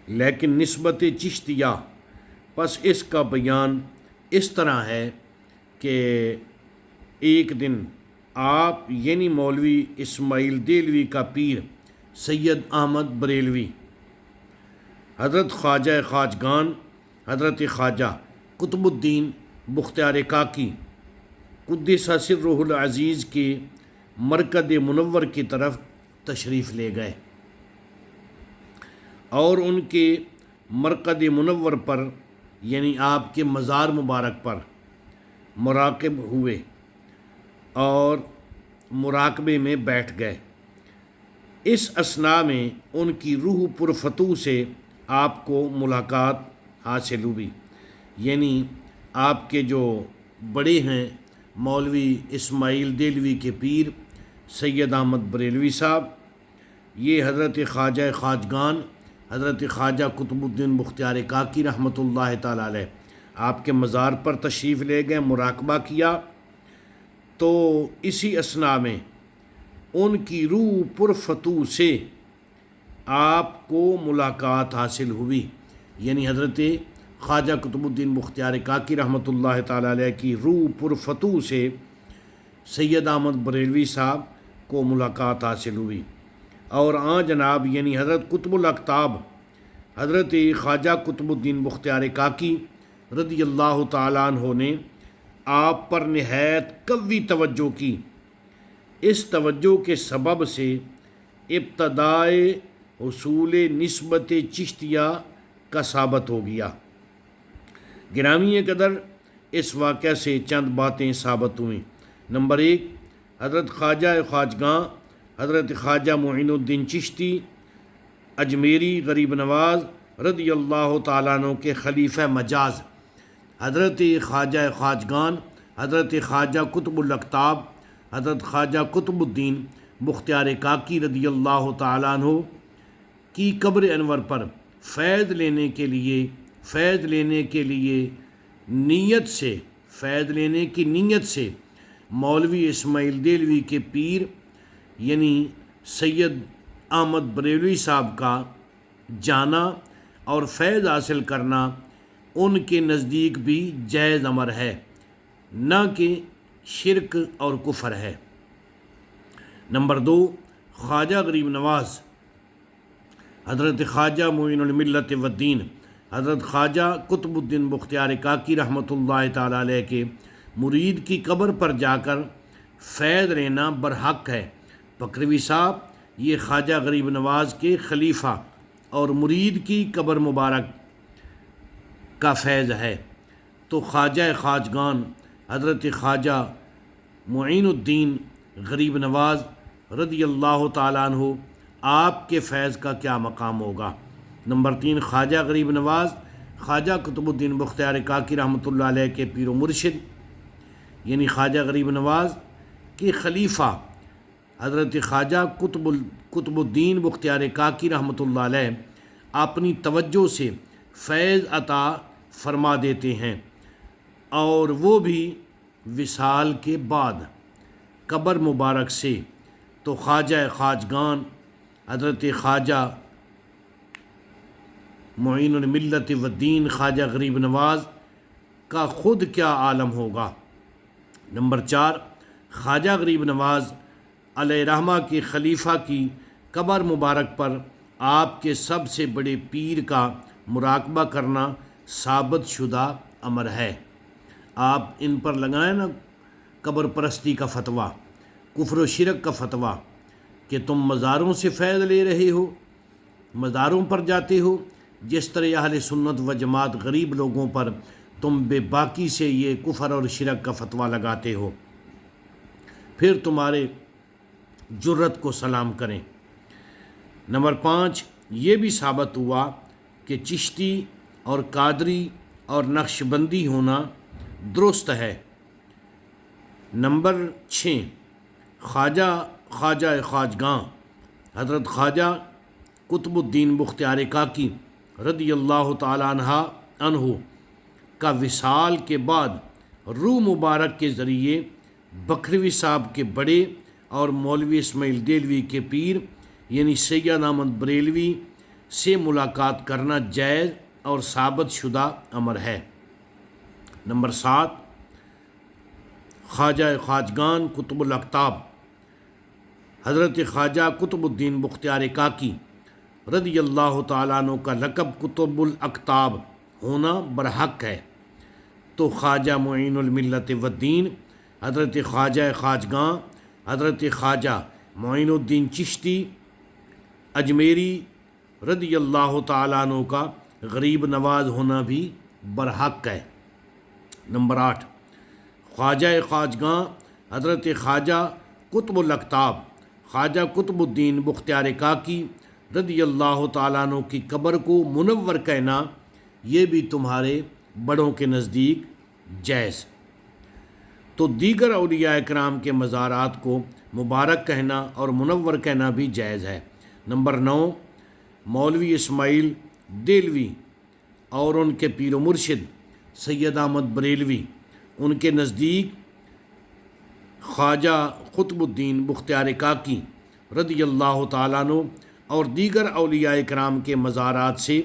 لیکن نسبت چشتیہ پس اس کا بیان اس طرح ہے کہ ایک دن آپ یعنی مولوی اسماعیل دہلوی کا پیر سید احمد بریلوی، حضرت خواجہ خواجگان حضرت خواجہ قطب الدین بختیار کاکی قدس سرہ العزیز کے مرکز منور کی طرف تشریف لے گئے اور ان کے مرکز منور پر یعنی آپ کے مزار مبارک پر مراقب ہوئے اور مراقبے میں بیٹھ گئے۔ اس اثناء میں ان کی روح پرفتوح سے آپ کو ملاقات حاصل ہوئی، یعنی آپ کے جو بڑے ہیں مولوی اسماعیل دہلوی کے پیر سید احمد بریلوی صاحب، یہ حضرت خواجہ خواجگان حضرت خواجہ قطب الدین بختیار کاکی رحمۃ اللہ تعالی علیہ آپ کے مزار پر تشریف لے گئے، مراقبہ کیا۔ تو اسی اثناء میں ان کی روح پرفتوح سے آپ کو ملاقات حاصل ہوئی، یعنی حضرت خواجہ قطب الدین بختیار کاکی رحمۃ اللہ تعالی علیہ کی روح پرفتوح سے سید احمد بریلوی صاحب کو ملاقات حاصل ہوئی، اور جناب یعنی حضرت قطب الاقطاب حضرت خواجہ قطب الدین بختیار کاکی رضی اللہ تعالیٰ عنہ نے آپ پر نہایت قوی توجہ کی۔ اس توجہ کے سبب سے ابتدائے حصول نسبت چشتیہ کا ثابت ہو گیا۔ گرامی قدر اس واقعہ سے چند باتیں ثابت ہوئیں۔ نمبر 1، حضرت خواجہ خواجگاں حضرت خواجہ معین الدین چشتی اجمیری غریب نواز رضی اللہ تعالیٰ عنہ کے خلیفہ مجاز حضرت خواجہ خواجگان حضرت خواجہ قطب الاقطاب حضرت خواجہ قطب الدین بختیار کاکی رضی اللہ تعالیٰ عنہ کی قبر انور پر فیض لینے کی نیت سے مولوی اسماعیل دہلوی کے پیر یعنی سید احمد بریلوی صاحب کا جانا اور فیض حاصل کرنا ان کے نزدیک بھی جائز امر ہے، نہ کہ شرک اور کفر ہے۔ نمبر 2، خواجہ غریب نواز حضرت خواجہ معین الملت والدین حضرت خواجہ قطب الدین بختیار کاکی رحمۃ اللہ تعالی علیہ کے مرید کی قبر پر جا کر فیض لینا برحق ہے۔ بکروی صاحب یہ خواجہ غریب نواز کے خلیفہ اور مرید کی قبر مبارک کا فیض ہے، تو خواجہ خواجگان حضرت خواجہ معین الدین غریب نواز رضی اللہ تعالیٰ عنہ آپ کے فیض کا کیا مقام ہوگا۔ نمبر 3، خواجہ غریب نواز خواجہ قطب الدین بختیار کاکی رحمۃ اللہ علیہ کے پیر و مرشد یعنی خواجہ غریب نواز کے خلیفہ حضرت خواجہ قطب الدین بختیار کاکی رحمۃ اللہ علیہ اپنی توجہ سے فیض عطا فرما دیتے ہیں، اور وہ بھی وصال کے بعد قبر مبارک سے۔ تو خواجہ خواجگان حضرت خواجہ معین الملت والدین خواجہ غریب نواز کا خود کیا عالم ہوگا۔ نمبر 4، خواجہ غریب نواز علیہ رحمہ کے خلیفہ کی قبر مبارک پر آپ کے سب سے بڑے پیر کا مراقبہ کرنا ثابت شدہ امر ہے۔ آپ ان پر لگائیں نا قبر پرستی کا فتویٰ، کفر و شرک کا فتویٰ کہ تم مزاروں سے فیض لے رہے ہو، مزاروں پر جاتے ہو، جس طرح اہل سنت و جماعت غریب لوگوں پر تم بے باکی سے یہ کفر اور شرک کا فتویٰ لگاتے ہو، پھر تمہارے جرت کو سلام کریں۔ نمبر 5، یہ بھی ثابت ہوا کہ چشتی اور قادری اور نقش بندی ہونا درست ہے۔ نمبر 6، خواجہ خواجگاں حضرت خواجہ قطب الدین بختیار کاکی رضی اللہ تعالیٰ عنہ کا وصال کے بعد روح مبارک کے ذریعے بکروی صاحب کے بڑے اور مولوی اسماعیل دہلوی کے پیر یعنی سید احمد بریلوی سے ملاقات کرنا جائز اور ثابت شدہ امر ہے۔ نمبر 7، خواجہ خواجگان قطب الاقطاب حضرت خواجہ قطب الدین بختیار کاکی رضی اللہ تعالیٰ عنہ کا لقب قطب الاقطاب ہونا برحق ہے، تو خواجہ معین الملت والدین حضرت خواجہ خواجگاں حضرت خواجہ معین الدین چشتی اجمیری رضی اللہ تعالیٰ عنہ کا غریب نواز ہونا بھی برحق ہے۔ نمبر 8، خواجہ خواجگاں حضرت خواجہ قطب الاقطاب خواجہ قطب الدین بختیار کاکی رضی اللہ تعالیٰ عنہ کی قبر کو منور کہنا یہ بھی تمہارے بڑوں کے نزدیک جائز، تو دیگر اولیاء اکرام کے مزارات کو مبارک کہنا اور منور کہنا بھی جائز ہے۔ نمبر 9، مولوی اسماعیل دہلوی اور ان کے پیر و مرشد سید احمد بریلوی، ان کے نزدیک خواجہ قطب الدین بختیار کاکی رضی اللہ تعالیٰ عنہ اور دیگر اولیاء اکرام کے مزارات سے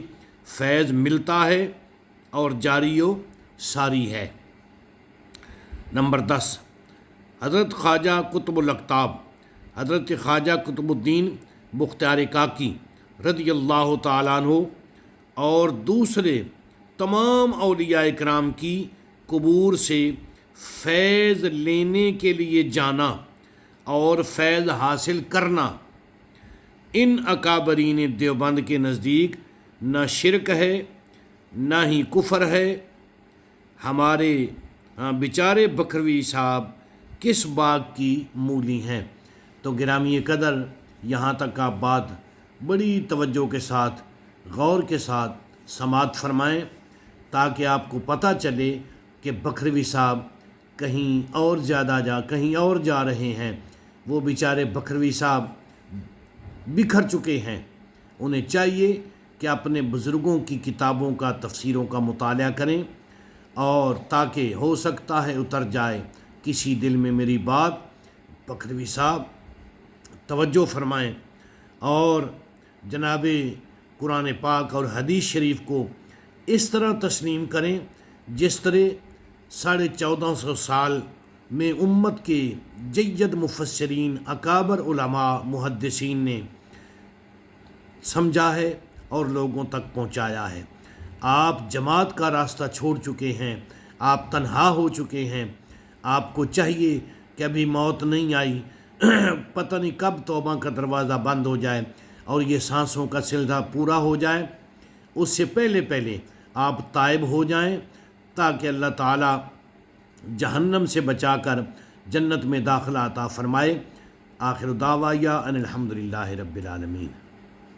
فیض ملتا ہے اور جاری و ساری ہے۔ نمبر 10، حضرت خواجہ قطب الاقطاب حضرت خواجہ قطب الدین بختیار کاکی رضی اللہ تعالیٰ عنہ اور دوسرے تمام اولیاء اکرام کی قبور سے فیض لینے کے لیے جانا اور فیض حاصل کرنا ان اکابرین دیوبند کے نزدیک نہ شرک ہے نہ ہی کفر ہے۔ ہمارے بیچارے بکروی صاحب کس باغ کی مولی ہیں۔ تو گرامی قدر، یہاں تک آپ بات بڑی توجہ کے ساتھ غور کے ساتھ سماعت فرمائیں تاکہ آپ کو پتہ چلے کہ بکروی صاحب کہیں اور جا رہے ہیں۔ وہ بیچارے بکروی صاحب بکھر چکے ہیں، انہیں چاہیے کہ اپنے بزرگوں کی کتابوں کا تفسیروں کا مطالعہ کریں، اور تاکہ ہو سکتا ہے اتر جائے کسی دل میں میری بات۔ بکروی صاحب توجہ فرمائیں اور جناب قرآن پاک اور حدیث شریف کو اس طرح تسلیم کریں جس طرح 1450 سال میں امت کے جید مفسرین اکابر علماء محدثین نے سمجھا ہے اور لوگوں تک پہنچایا ہے۔ آپ جماعت کا راستہ چھوڑ چکے ہیں، آپ تنہا ہو چکے ہیں، آپ کو چاہیے کہ ابھی موت نہیں آئی، پتہ نہیں کب توبہ کا دروازہ بند ہو جائے اور یہ سانسوں کا سلسلہ پورا ہو جائے، اس سے پہلے آپ تائب ہو جائیں تاکہ اللہ تعالیٰ جہنم سے بچا کر جنت میں داخلہ عطا فرمائے۔ آخر دعوایا ان الحمدللہ رب العالمین۔